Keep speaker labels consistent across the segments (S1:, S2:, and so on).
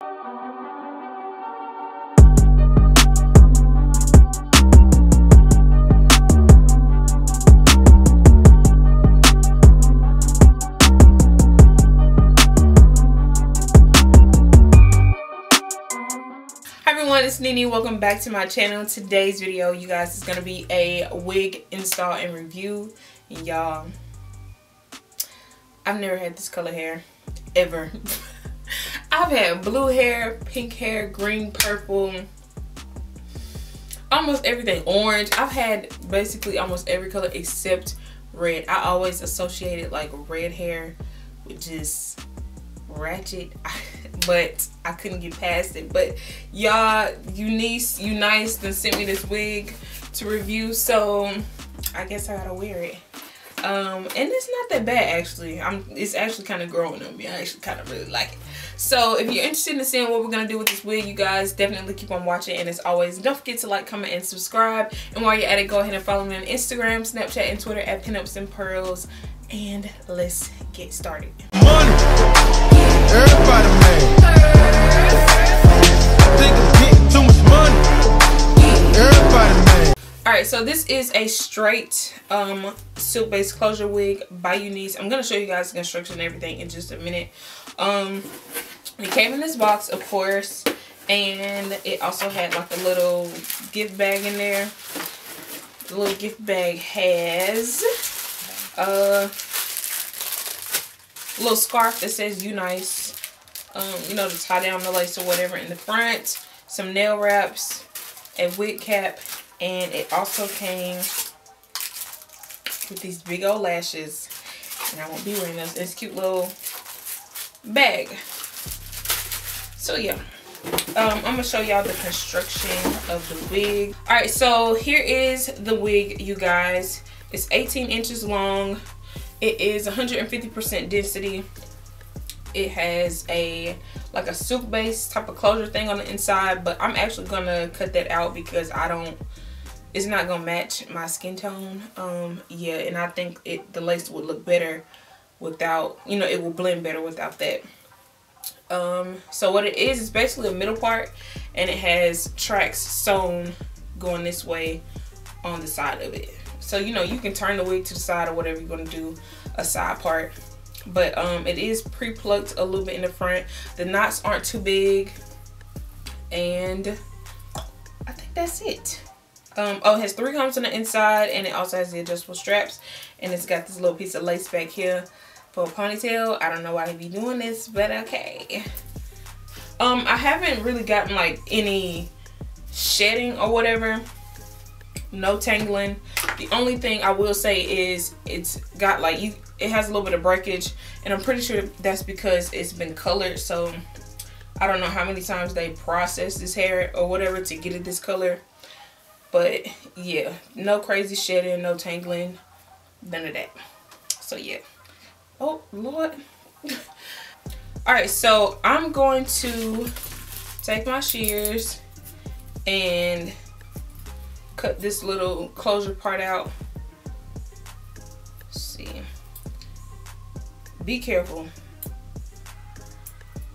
S1: It's Nee-Nee. Welcome back to my channel. Today's video, you guys, is gonna be a wig install and review. And y'all, I've never had this color hair ever. I've had blue hair, pink hair, green, purple, almost everything, orange. I've had basically almost every color except red. I always associated like red hair with just ratchet, but I couldn't get past it. But y'all, UNice then sent me this wig to review, so I guess I gotta wear it. And it's not that bad actually. It's actually kind of growing on me. I actually kind of really like it. So if you're interested in seeing what we're gonna do with this wig, you guys definitely keep on watching. And as always, don't forget to like, comment, and subscribe. And while you're at it, go ahead and follow me on Instagram, Snapchat, and Twitter at PinupsAndPearls. And let's get started.
S2: Everybody mad. Think I'm getting too much money. Everybody mad.
S1: Alright, so this is a straight silk based closure wig by UNice. I'm gonna show you guys the instructions and everything in just a minute. It came in this box, of course, and it also had like a little gift bag in there. The little gift bag has a little scarf that says UNice, you know, to tie down the lace or whatever in the front, some nail wraps, a wig cap, and it also came with these big old lashes, and I won't be wearing those. It's a cute little bag. So yeah, I'm gonna show y'all the construction of the wig. All right, so here is the wig, you guys. It's 18 inches long. It is 150% density. It has like a silk base type of closure thing on the inside, but I'm actually gonna cut that out because it's not gonna match my skin tone. Yeah, and I think the lace would look better without, you know, it will blend better without that. So what it is basically a middle part, and it has tracks sewn going this way on the side of it. So, you know, you can turn the wig to the side or whatever you're going to do, a side part. But it is pre-plucked a little bit in the front. The knots aren't too big. And I think that's it. Oh, it has 3 combs on the inside, and it also has the adjustable straps. And it's got this little piece of lace back here for a ponytail. I don't know why they be doing this, but okay. I haven't really gotten like any shedding or whatever. No tangling. The only thing I will say is it's got like it has a little bit of breakage, and I'm pretty sure that's because it's been colored. So I don't know how many times they processed this hair or whatever to get it this color, but yeah, no crazy shedding, no tangling, none of that. So yeah. Oh Lord. All right, so I'm going to take my shears and cut this little closure part out. Let's see. Be careful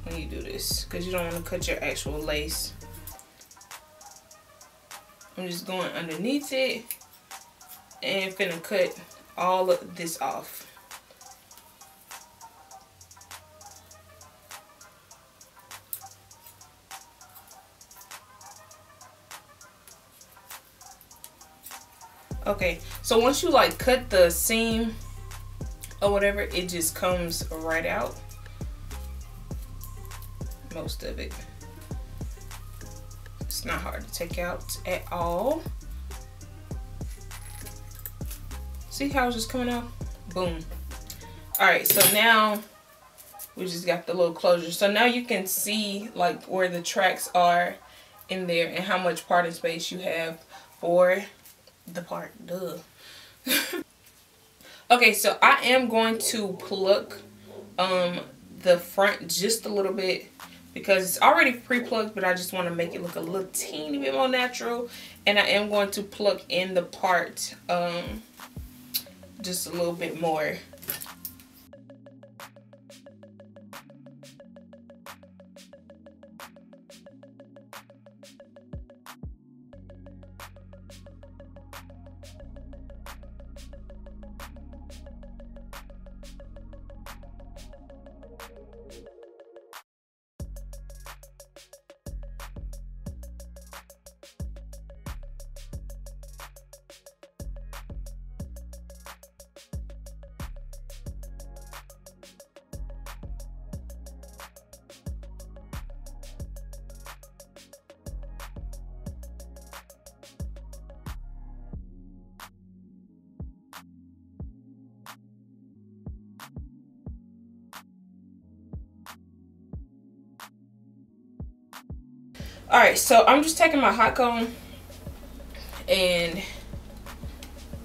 S1: when you do this, because you don't want to cut your actual lace. I'm just going underneath it and finna cut all of this off. Okay, so once you like cut the seam or whatever, it just comes right out. Most of it. It's not hard to take out at all. See how it's just coming out? Boom. Alright, so now we just got the little closure. So now you can see like where the tracks are in there and how much parting space you have for the part. Duh. Okay, so I am going to pluck the front just a little bit because it's already pre-plucked, but I just want to make it look a little teeny bit more natural. And I am going to pluck in the part just a little bit more. Alright, so I'm just taking my hot comb and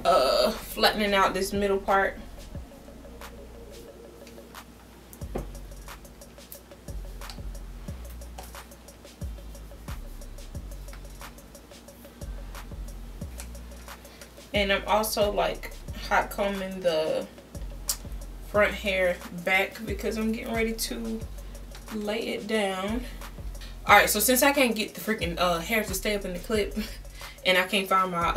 S1: flattening out this middle part. And I'm also like hot combing the front hair back because I'm getting ready to lay it down. Alright, so since I can't get the freaking hair to stay up in the clip and I can't find my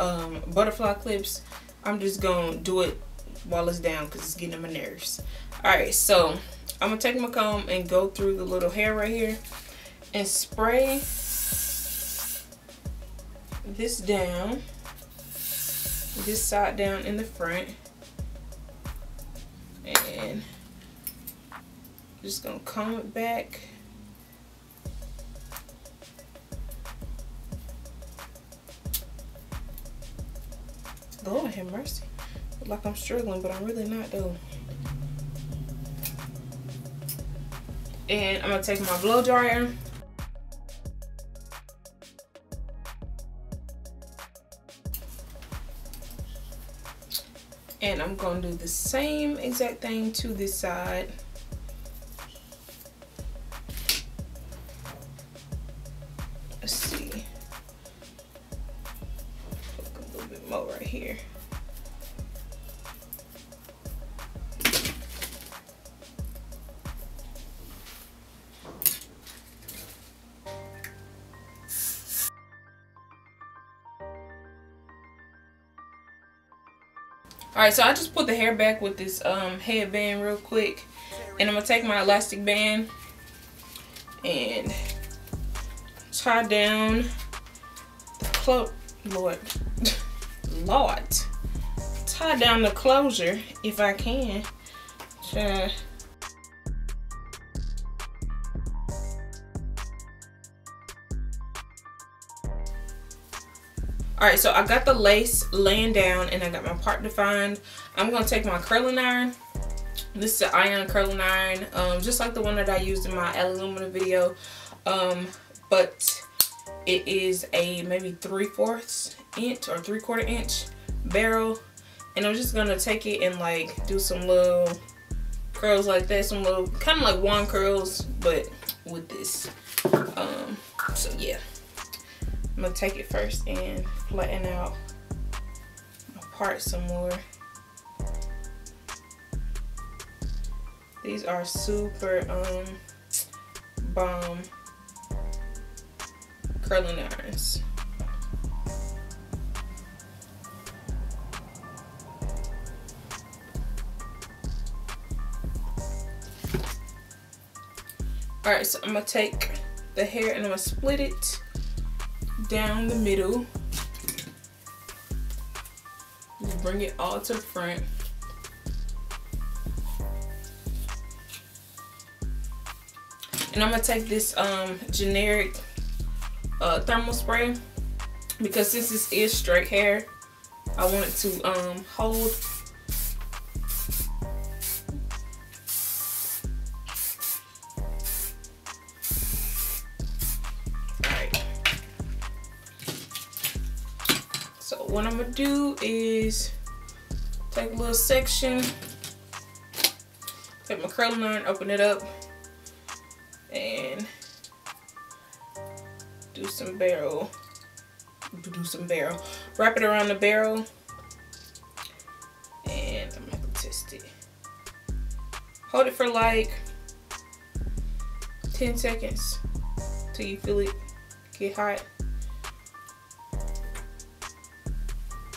S1: butterfly clips, I'm just gonna do it while it's down because it's getting on my nerves. Alright, so I'm gonna take my comb and go through the little hair right here and spray this down, this side down in the front, and just gonna comb it back. Lord have mercy. Look like I'm struggling, but I'm really not though. And I'm gonna take my blow dryer and I'm gonna do the same exact thing to this side. Let's see. Look a little bit more right here. Alright, so I just put the hair back with this headband real quick. And I'm going to take my elastic band and tie down the Lord. Tie down the closure if I can. Try. Alright, so I got the lace laying down and I got my part defined. I'm going to take my curling iron. This is an iron curling iron, just like the one that I used in my aluminum video. But it is a maybe 3/4 inch or 3/4 inch barrel. And I'm just going to take it and like do some little curls like that. Some little, kind of like wand curls, but with this. So yeah. I'm gonna take it first and flatten out my part some more. These are super bomb curling irons. Alright, so I'm gonna take the hair and I'm gonna split it down the middle. Just bring it all to the front. And I'm gonna take this generic thermal spray because since this is straight hair, I want it to hold. What I'm gonna do is take a little section, take my curling iron, open it up, and do some barrel. Wrap it around the barrel, and I'm gonna test it. Hold it for like 10 seconds till you feel it get hot.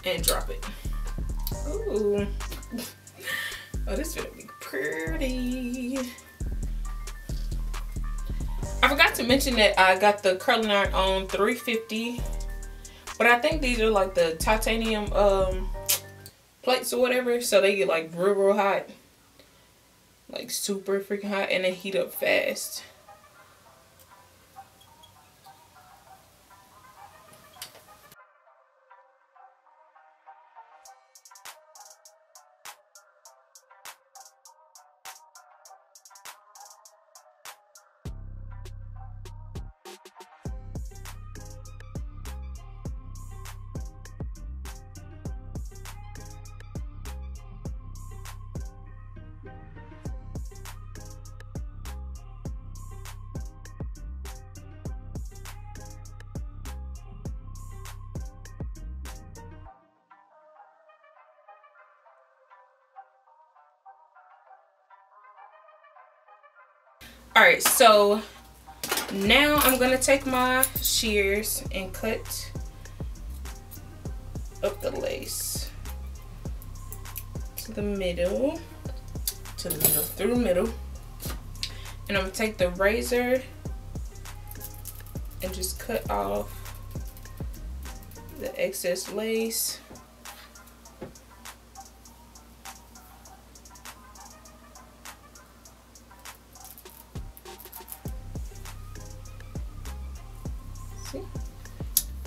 S1: And drop it. Ooh. Oh, this is gonna be pretty. I forgot to mention that I got the curling iron on 350, but I think these are like the titanium plates or whatever, so they get like real hot, like super freaking hot, and they heat up fast. Alright, so now I'm gonna take my shears and cut up the lace to the middle, through the middle. And I'm gonna take the razor and just cut off the excess lace. See?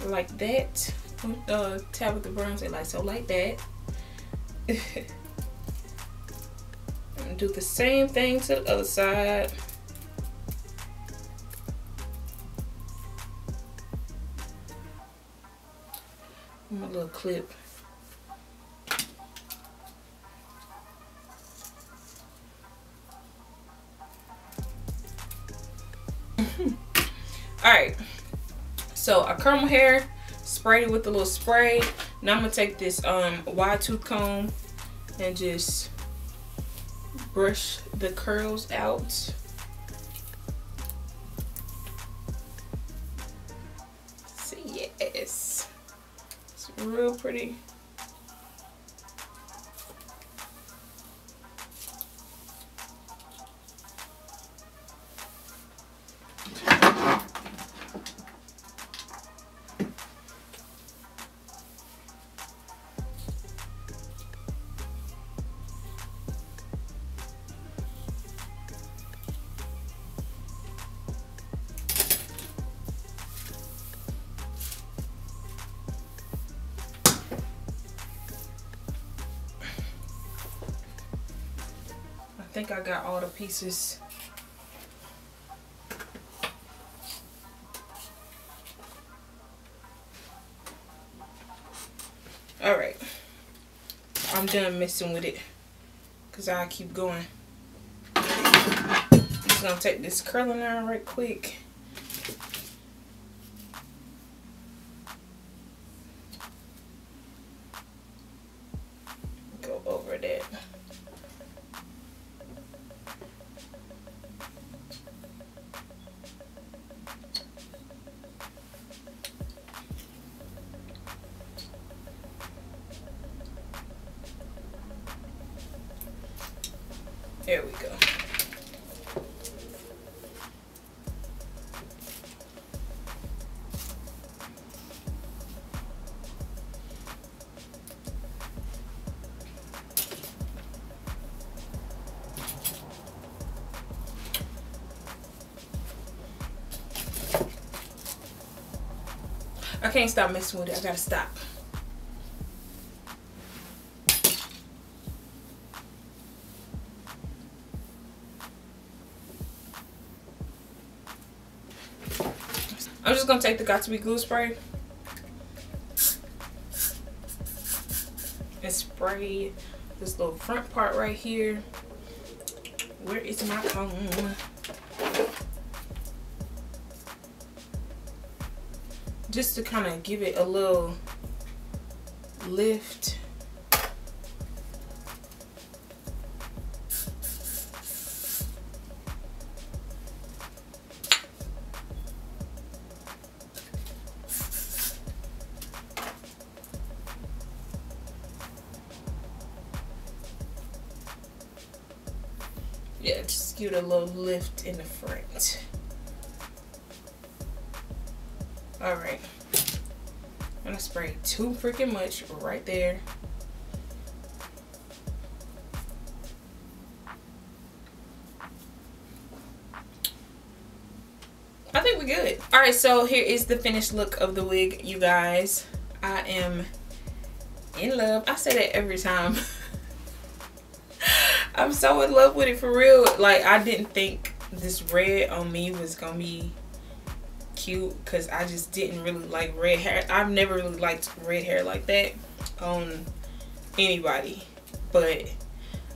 S1: Like that. Tabitha Brown said like so, like that. And do the same thing to the other side. My little clip. Alright, so I curl my hair, sprayed it with a little spray. Now I'm gonna take this wide tooth comb and just brush the curls out. See, yes, it's real pretty. I think I got all the pieces. All right, I'm done messing with it because I keep going. I'm just gonna take this curling iron right quick. Go over that. There we go. I can't stop messing with it. I gotta stop. I'm just gonna take the Got To Be glue spray and spray this little front part right here. Where is my comb? Just to kind of give it a little lift. Yeah, just give it a little lift in the front. Alright. I'm gonna spray too freaking much right there. I think we're good. Alright, so here is the finished look of the wig, you guys. I am in love. I say that every time. I'm so in love with it for real. Like, I didn't think this red on me was gonna be cute because I just didn't really like red hair. I've never really liked red hair like that on anybody, but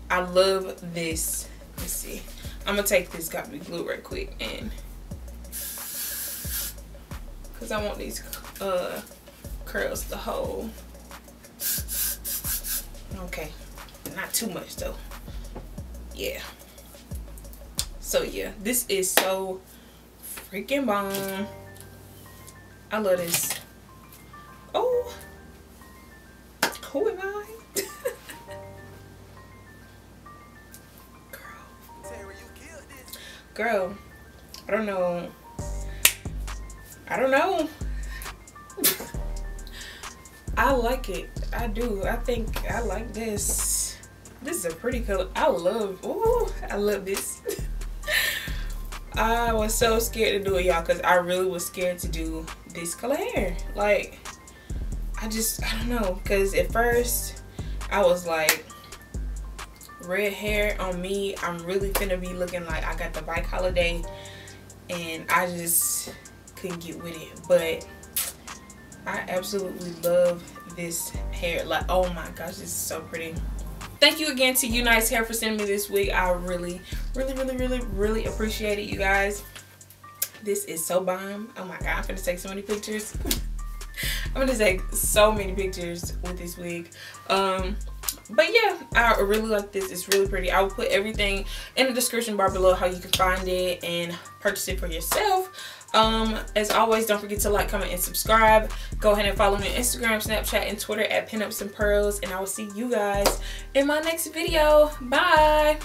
S1: I love this. Let's see. I'm gonna take this Got To Be glue right quick, and because I want these curls to hold. Okay, not too much though. Yeah. So yeah, this is so freaking bomb. I love this. Oh, who am I? Girl, I don't know. I like it. I do. I think I like this. This is a pretty color. I love this. I was so scared to do it, y'all, because I really was scared to do this color hair. Like, I don't know, because at first I was like, red hair on me, I'm really finna be looking like I got the bike holiday, and I just couldn't get with it. But I absolutely love this hair. Like, oh my gosh, this is so pretty. Thank you again to UNice Hair for sending me this wig. I really appreciate it, you guys. This is so bomb. Oh my god, I'm gonna take so many pictures. I'm gonna take so many pictures with this wig. But yeah, I really like this. It's really pretty. I will put everything in the description bar below, how you can find it and purchase it for yourself. As always, don't forget to like, comment, and subscribe. Go ahead and follow me on Instagram, Snapchat, and Twitter at PinupsAndPearls, and I will see you guys in my next video. Bye.